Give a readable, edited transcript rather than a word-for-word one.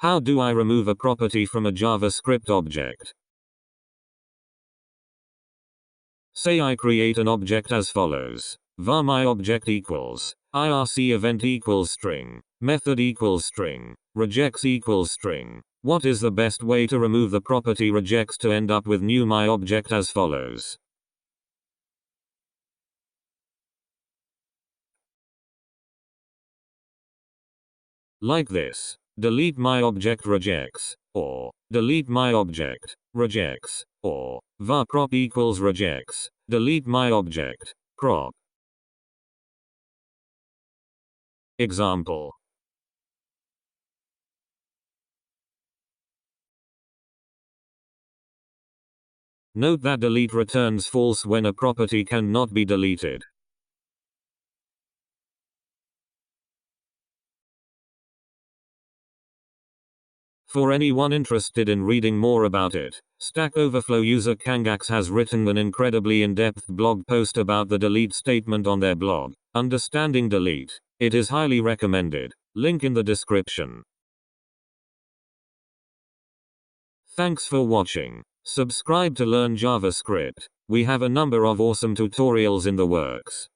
How do I remove a property from a JavaScript object? Say I create an object as follows. var my object equals irc event equals string, method equals string, regex equals string. What is the best way to remove the property regex to end up with new my object as follows? Like this. Delete my object regex, or delete my object regex, or var prop equals regex, delete my object prop. Example. Note that delete returns false when a property cannot be deleted. For anyone interested in reading more about it, Stack Overflow user Kangax has written an incredibly in-depth blog post about the delete statement on their blog, Understanding Delete. It is highly recommended. Link in the description. Thanks for watching. Subscribe to learn JavaScript. We have a number of awesome tutorials in the works.